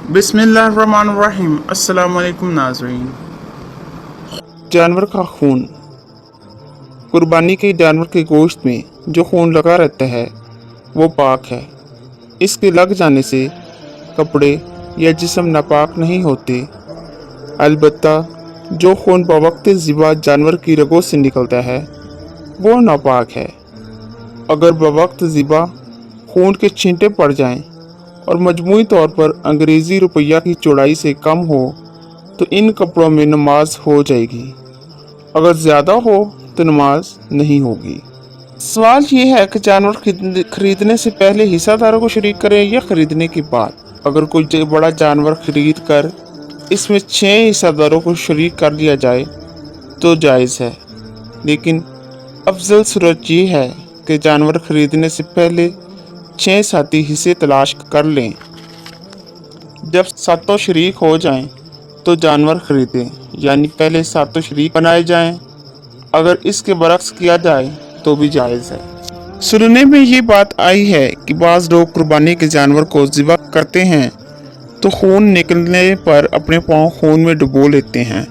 बिस्मिल्लाहिर्रहमानिर्रहीम। अस्सलाम वालेकुम नाज़रीन। जानवर का खून। कुर्बानी के जानवर के गोश्त में जो खून लगा रहता है वो पाक है। इसके लग जाने से कपड़े या जिस्म नापाक नहीं होते। अलबत्ता जो खून बवक्त ज़िबा जानवर की रगों से निकलता है वो नापाक है। अगर बवक्त ज़िबा खून के छींटे पड़ जाएं और मजमूई तौर पर अंग्रेज़ी रुपया की चौड़ाई से कम हो तो इन कपड़ों में नमाज हो जाएगी। अगर ज़्यादा हो तो नमाज नहीं होगी। सवाल ये है कि जानवर खरीदने से पहले हिस्सेदारों को शरीक करें या खरीदने के बाद। अगर कोई बड़ा जानवर खरीद कर इसमें 6 हिस्सेदारों को शरीक कर लिया जाए तो जायज़ है, लेकिन अफजल सूरत ये है कि जानवर खरीदने से पहले 6 साथी हिस्से तलाश कर लें। जब सातों शरीक हो जाएं तो जानवर खरीदें, यानी पहले सातों शरीक बनाए जाएं। अगर इसके बरक्स किया जाए तो भी जायज़ है। सुनने में ये बात आई है कि बाज़ लोग कुर्बानी के जानवर को ज़िबा करते हैं तो खून निकलने पर अपने पाँव खून में डुबो लेते हैं।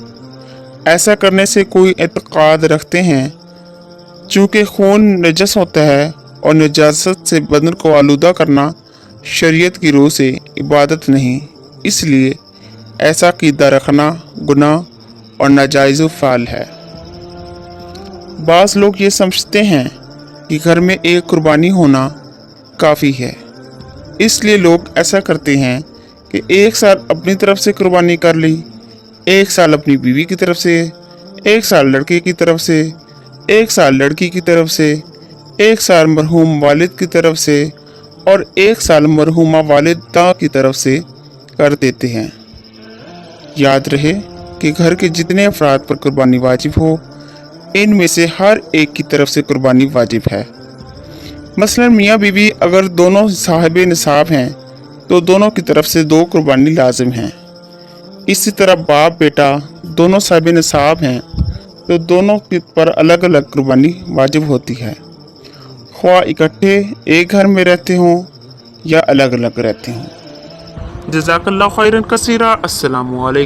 ऐसा करने से कोई एतक़ाद रखते हैं चूँकि खून नजस होता है और नजासत से बदन को आलूदा करना शरीयत की रूह से इबादत नहीं, इसलिए ऐसा क़ीदा रखना गुनाह और नाजायज़ फ़ाल है। बाज़ लोग ये समझते हैं कि घर में एक कुर्बानी होना काफ़ी है, इसलिए लोग ऐसा करते हैं कि एक साल अपनी तरफ से कुर्बानी कर ली, एक साल अपनी बीवी की तरफ से, एक साल लड़के की तरफ से, एक साल लड़की की तरफ से, एक साल मरहूम वालिद की तरफ से और एक साल मरहूमा वालिदा की तरफ से कर देते हैं। याद रहे कि घर के जितने अफराद पर कुर्बानी वाजिब हो इनमें से हर एक की तरफ से कुर्बानी वाजिब है। मसलन मियाँ बीवी अगर दोनों साहिब निसाब हैं तो दोनों की तरफ से 2 कुर्बानी लाजिम हैं। इसी तरह बाप बेटा दोनों साहिब निसाब हैं तो दोनों पर अलग अलग कुर्बानी वाजिब होती है, ख्वाह इकट्ठे एक घर में रहते हों या अलग अलग रहते हों। जज़ाकल्लाहु खैरन कसीरा। अस्सलामु अलैकुम।